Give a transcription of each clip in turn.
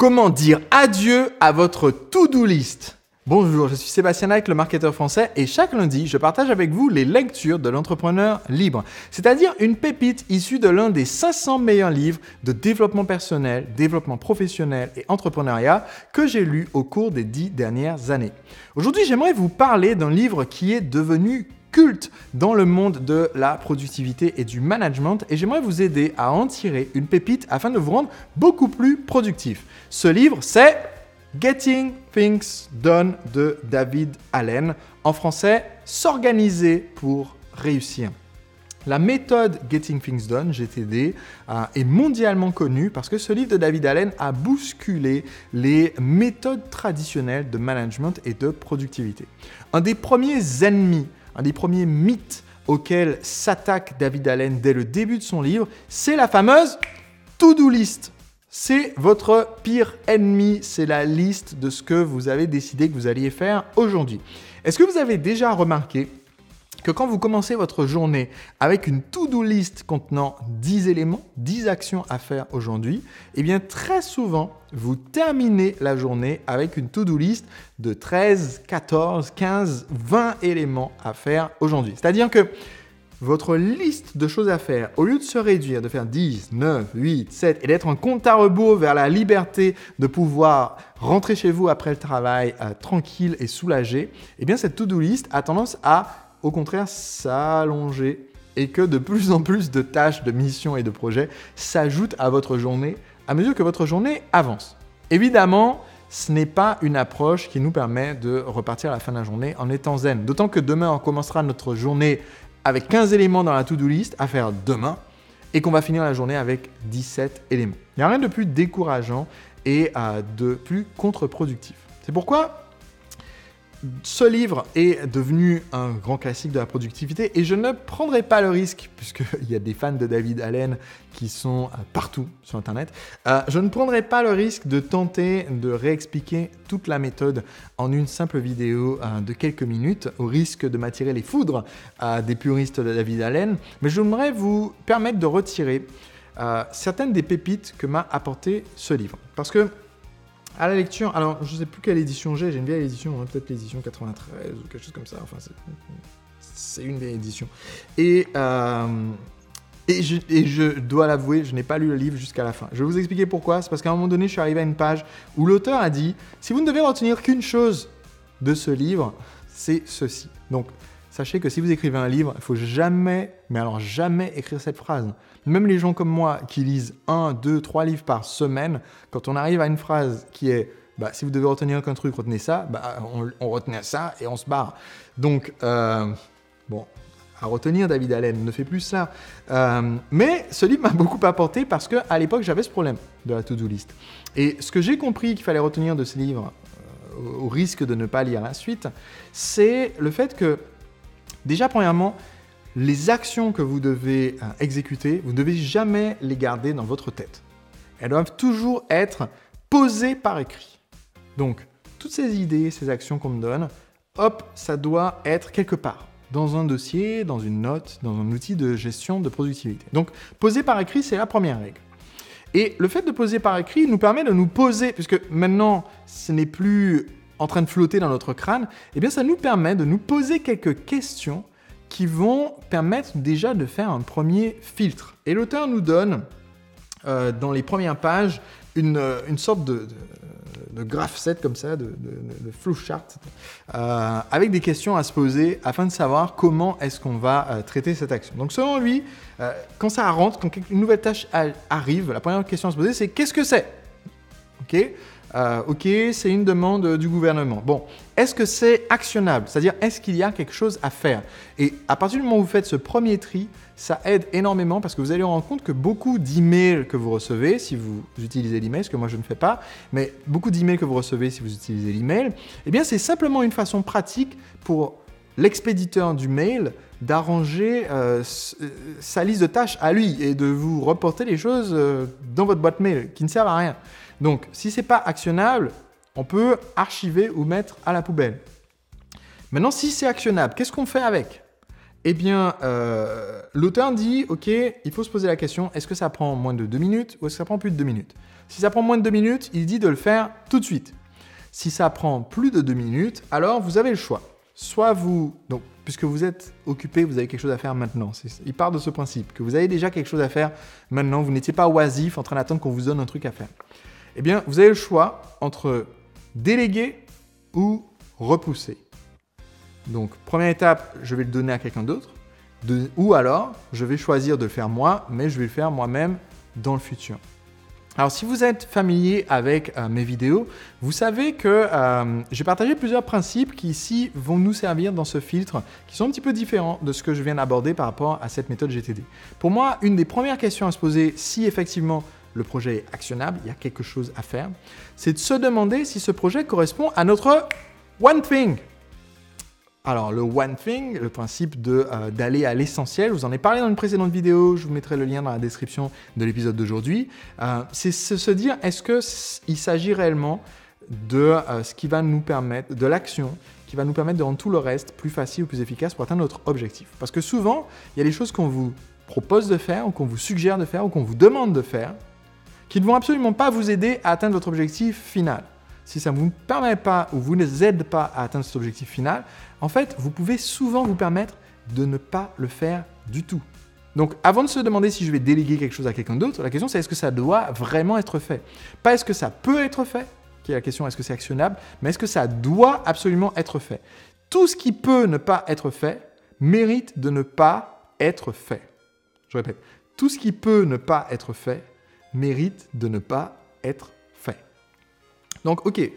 Comment dire adieu à votre to-do list? Bonjour, je suis Sébastien Naik, le marketeur français, et chaque lundi, je partage avec vous les lectures de l'entrepreneur libre, c'est-à-dire une pépite issue de l'un des 500 meilleurs livres de développement personnel, développement professionnel et entrepreneuriat que j'ai lu au cours des 10 dernières années. Aujourd'hui, j'aimerais vous parler d'un livre qui est devenu culte dans le monde de la productivité et du management, et j'aimerais vous aider à en tirer une pépite afin de vous rendre beaucoup plus productif. Ce livre, c'est Getting Things Done de David Allen. En français, s'organiser pour réussir. La méthode Getting Things Done, GTD, est mondialement connue parce que ce livre de David Allen a bousculé les méthodes traditionnelles de management et de productivité. Un des premiers ennemis, un des premiers mythes auxquels s'attaque David Allen dès le début de son livre, c'est la fameuse to-do list. C'est votre pire ennemi, c'est la liste de ce que vous avez décidé que vous alliez faire aujourd'hui. Est-ce que vous avez déjà remarqué que quand vous commencez votre journée avec une to-do list contenant 10 éléments, 10 actions à faire aujourd'hui, eh bien très souvent, vous terminez la journée avec une to-do list de 13, 14, 15, 20 éléments à faire aujourd'hui. C'est-à-dire que votre liste de choses à faire, au lieu de se réduire, de faire 10, 9, 8, 7 et d'être un compte à rebours vers la liberté de pouvoir rentrer chez vous après le travail tranquille et soulagé, eh bien cette to-do list a tendance à, au contraire, s'allonger et que de plus en plus de tâches, de missions et de projets s'ajoutent à votre journée à mesure que votre journée avance. Évidemment, ce n'est pas une approche qui nous permet de repartir à la fin de la journée en étant zen. D'autant que demain, on commencera notre journée avec 15 éléments dans la to-do list à faire demain et qu'on va finir la journée avec 17 éléments. Il n'y a rien de plus décourageant et de plus contre-productif. C'est pourquoi ce livre est devenu un grand classique de la productivité et je ne prendrai pas le risque, puisqu'il y a des fans de David Allen qui sont partout sur Internet, je ne prendrai pas le risque de tenter de réexpliquer toute la méthode en une simple vidéo de quelques minutes, au risque de m'attirer les foudres des puristes de David Allen, mais j'aimerais vous permettre de retirer certaines des pépites que m'a apporté ce livre. Parce que à la lecture, alors je ne sais plus quelle édition j'ai une vieille édition, peut-être l'édition 93 ou quelque chose comme ça, enfin c'est une vieille édition. Et je dois l'avouer, je n'ai pas lu le livre jusqu'à la fin. Je vais vous expliquer pourquoi, c'est parce qu'à un moment donné, je suis arrivé à une page où l'auteur a dit « Si vous ne devez retenir qu'une chose de ce livre, c'est ceci ». Donc, sachez que si vous écrivez un livre, il ne faut jamais, mais alors jamais écrire cette phrase. Même les gens comme moi qui lisent 1, 2, 3 livres par semaine, quand on arrive à une phrase qui est « si vous devez retenir qu'un truc, retenez ça », on retenait ça et on se barre. Donc, à retenir, David Allen ne fait plus ça. Mais ce livre m'a beaucoup apporté parce qu'à l'époque, j'avais ce problème de la to-do list. Et ce que j'ai compris qu'il fallait retenir de ce livre, au risque de ne pas lire la suite, c'est le fait que, déjà, premièrement, les actions que vous devez exécuter, vous ne devez jamais les garder dans votre tête. Elles doivent toujours être posées par écrit. Donc, toutes ces idées, ces actions qu'on me donne, hop, ça doit être quelque part, dans un dossier, dans une note, dans un outil de gestion de productivité. Donc, poser par écrit, c'est la première règle. Et le fait de poser par écrit nous permet de nous poser, puisque maintenant, ce n'est plus en train de flotter dans notre crâne, eh bien, ça nous permet de nous poser quelques questions qui vont permettre déjà de faire un premier filtre. Et l'auteur nous donne, dans les premières pages, une sorte de graph set comme ça, de flowchart, avec des questions à se poser afin de savoir comment est-ce qu'on va traiter cette action. Donc selon lui, quand ça rentre, quand une nouvelle tâche arrive, la première question à se poser, c'est qu'est-ce que c'est ? Ok, c'est une demande du gouvernement. Bon, est-ce que c'est actionnable ? C'est-à-dire, est-ce qu'il y a quelque chose à faire ? Et à partir du moment où vous faites ce premier tri, ça aide énormément parce que vous allez vous rendre compte que beaucoup d'emails que vous recevez, si vous utilisez l'email, ce que moi je ne fais pas, mais beaucoup d'emails que vous recevez si vous utilisez l'email, eh bien c'est simplement une façon pratique pour l'expéditeur du mail d'arranger sa liste de tâches à lui et de vous reporter les choses dans votre boîte mail qui ne servent à rien. Donc, si ce n'est pas actionnable, on peut archiver ou mettre à la poubelle. Maintenant, si c'est actionnable, qu'est-ce qu'on fait avec ? Eh bien, l'auteur dit, ok, il faut se poser la question, est-ce que ça prend moins de 2 minutes ou est-ce que ça prend plus de 2 minutes ? Si ça prend moins de 2 minutes, il dit de le faire tout de suite. Si ça prend plus de 2 minutes, alors vous avez le choix. Soit donc, puisque vous êtes occupé, vous avez quelque chose à faire maintenant. Il part de ce principe, que vous avez déjà quelque chose à faire maintenant, vous n'étiez pas oisif en train d'attendre qu'on vous donne un truc à faire. Eh bien, vous avez le choix entre déléguer ou repousser. Donc, première étape, je vais le donner à quelqu'un d'autre. Ou alors, je vais choisir de le faire moi, mais je vais le faire moi-même dans le futur. Alors, si vous êtes familier avec mes vidéos, vous savez que j'ai partagé plusieurs principes qui ici vont nous servir dans ce filtre, qui sont un petit peu différents de ce que je viens d'aborder par rapport à cette méthode GTD. Pour moi, une des premières questions à se poser, si effectivement le projet est actionnable, il y a quelque chose à faire, c'est de se demander si ce projet correspond à notre one thing. Alors, le one thing, le principe d'aller à l'essentiel, je vous en ai parlé dans une précédente vidéo, je vous mettrai le lien dans la description de l'épisode d'aujourd'hui, c'est se dire, est-ce qu'il s'agit réellement de ce qui va nous permettre, de l'action qui va nous permettre de rendre tout le reste plus facile ou plus efficace pour atteindre notre objectif. Parce que souvent, il y a des choses qu'on vous propose de faire, ou qu'on vous suggère de faire, ou qu'on vous demande de faire, qui ne vont absolument pas vous aider à atteindre votre objectif final. Si ça ne vous permet pas ou vous ne aide pas à atteindre cet objectif final, en fait, vous pouvez souvent vous permettre de ne pas le faire du tout. Donc, avant de se demander si je vais déléguer quelque chose à quelqu'un d'autre, la question c'est est-ce que ça doit vraiment être fait? Pas est-ce que ça peut être fait, qui est la question est-ce que c'est actionnable, mais est-ce que ça doit absolument être fait? Tout ce qui peut ne pas être fait mérite de ne pas être fait. Je répète, tout ce qui peut ne pas être fait mérite de ne pas être fait. Donc, ok,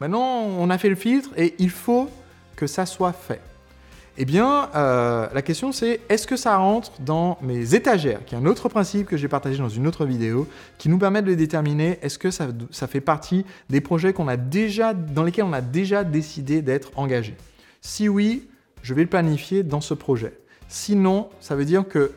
maintenant on a fait le filtre et il faut que ça soit fait. Eh bien, la question c'est, est-ce que ça rentre dans mes étagères, qui est un autre principe que j'ai partagé dans une autre vidéo, qui nous permet de déterminer est-ce que ça fait partie des projets dans lesquels on a déjà décidé d'être engagé. Si oui, je vais le planifier dans ce projet. Sinon, ça veut dire que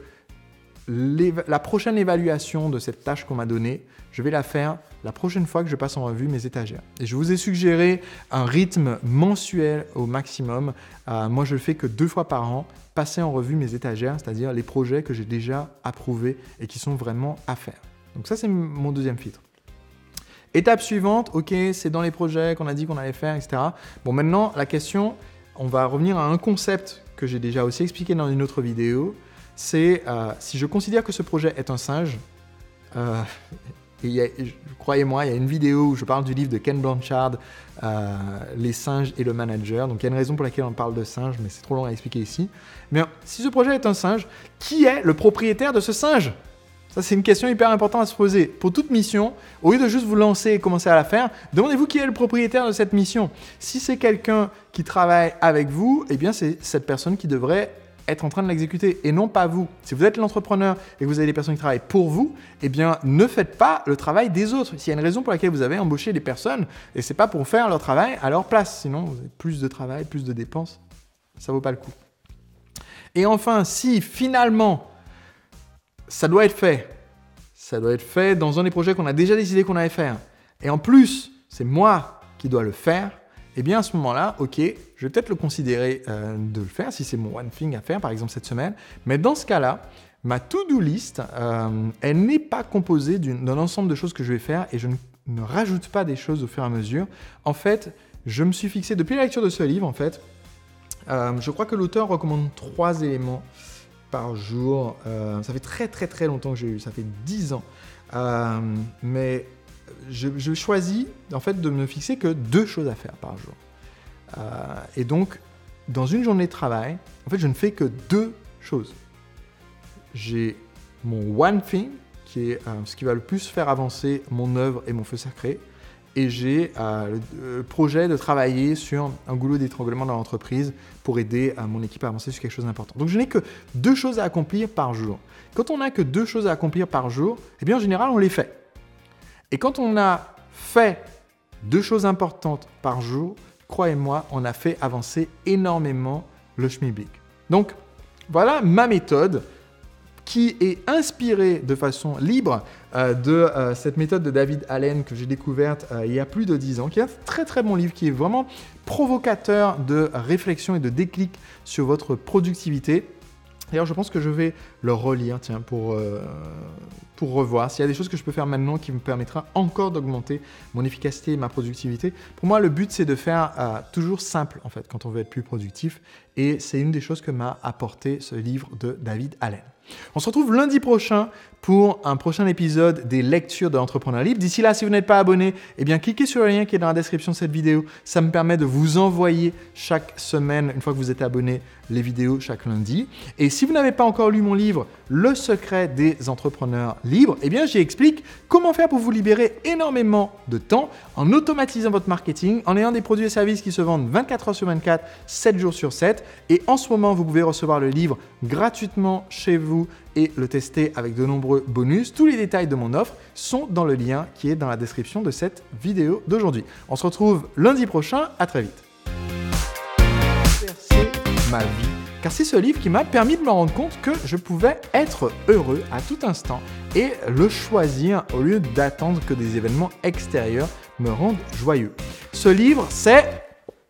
la prochaine évaluation de cette tâche qu'on m'a donnée, je vais la faire la prochaine fois que je passe en revue mes étagères. Et je vous ai suggéré un rythme mensuel au maximum. Moi, je le fais que 2 fois par an, passer en revue mes étagères, c'est-à-dire les projets que j'ai déjà approuvés et qui sont vraiment à faire. Donc ça, c'est mon deuxième filtre. Étape suivante, ok, c'est dans les projets qu'on a dit qu'on allait faire, etc. Bon, maintenant, la question, on va revenir à un concept que j'ai déjà aussi expliqué dans une autre vidéo, c'est si je considère que ce projet est un singe, croyez-moi, il y a une vidéo où je parle du livre de Ken Blanchard, Les singes et le manager. Donc il y a une raison pour laquelle on parle de singe, mais c'est trop long à expliquer ici. Mais si ce projet est un singe, qui est le propriétaire de ce singe? Ça, c'est une question hyper importante à se poser. Pour toute mission, au lieu de juste vous lancer et commencer à la faire, demandez-vous qui est le propriétaire de cette mission. Si c'est quelqu'un qui travaille avec vous, eh bien c'est cette personne qui devrait être en train de l'exécuter et non pas vous. Si vous êtes l'entrepreneur et que vous avez des personnes qui travaillent pour vous, eh bien, ne faites pas le travail des autres. S'il y a une raison pour laquelle vous avez embauché des personnes, et c'est pas pour faire leur travail à leur place. Sinon, vous avez plus de travail, plus de dépenses. Ça vaut pas le coup. Et enfin, si finalement, ça doit être fait dans un des projets qu'on a déjà décidé qu'on allait faire, et en plus, c'est moi qui dois le faire, eh bien à ce moment-là, ok, je vais peut-être le considérer de le faire si c'est mon one thing à faire, par exemple cette semaine. Mais dans ce cas-là, ma to-do list, elle n'est pas composée d'un ensemble de choses que je vais faire et je ne rajoute pas des choses au fur et à mesure. En fait, je me suis fixé, depuis la lecture de ce livre, en fait, je crois que l'auteur recommande 3 éléments par jour. Ça fait très très très longtemps que j'ai eu, ça fait 10 ans. Mais je choisis en fait de me fixer que 2 choses à faire par jour. Et donc, dans une journée de travail, en fait, je ne fais que 2 choses. J'ai mon one thing, qui est ce qui va le plus faire avancer mon œuvre et mon feu sacré. Et j'ai le projet de travailler sur un goulot d'étranglement dans l'entreprise pour aider mon équipe à avancer sur quelque chose d'important. Donc, je n'ai que 2 choses à accomplir par jour. Quand on n'a que 2 choses à accomplir par jour, eh bien, en général, on les fait. Et quand on a fait 2 choses importantes par jour, croyez-moi, on a fait avancer énormément le schmilblick. Donc, voilà ma méthode qui est inspirée de façon libre de cette méthode de David Allen que j'ai découverte il y a plus de 10 ans, qui est un très très bon livre, qui est vraiment provocateur de réflexion et de déclic sur votre productivité. D'ailleurs, je pense que je vais le relire, tiens, pour pour revoir s'il y a des choses que je peux faire maintenant qui me permettra encore d'augmenter mon efficacité et ma productivité. Pour moi, le but, c'est de faire toujours simple, en fait, quand on veut être plus productif. Et c'est une des choses que m'a apporté ce livre de David Allen. On se retrouve lundi prochain pour un prochain épisode des lectures de l'entrepreneur libre. D'ici là, si vous n'êtes pas abonné, eh bien, cliquez sur le lien qui est dans la description de cette vidéo. Ça me permet de vous envoyer chaque semaine, une fois que vous êtes abonné, les vidéos chaque lundi. Et si vous n'avez pas encore lu mon livre, Le secret des entrepreneurs libres, eh bien, j'y explique comment faire pour vous libérer énormément de temps en automatisant votre marketing, en ayant des produits et services qui se vendent 24 heures sur 24, 7 jours sur 7. Et en ce moment, vous pouvez recevoir le livre gratuitement chez vous et le tester avec de nombreux bonus. Tous les détails de mon offre sont dans le lien qui est dans la description de cette vidéo d'aujourd'hui. On se retrouve lundi prochain. À très vite. Bouleverser ma vie. Car c'est ce livre qui m'a permis de me rendre compte que je pouvais être heureux à tout instant et le choisir au lieu d'attendre que des événements extérieurs me rendent joyeux. Ce livre, c'est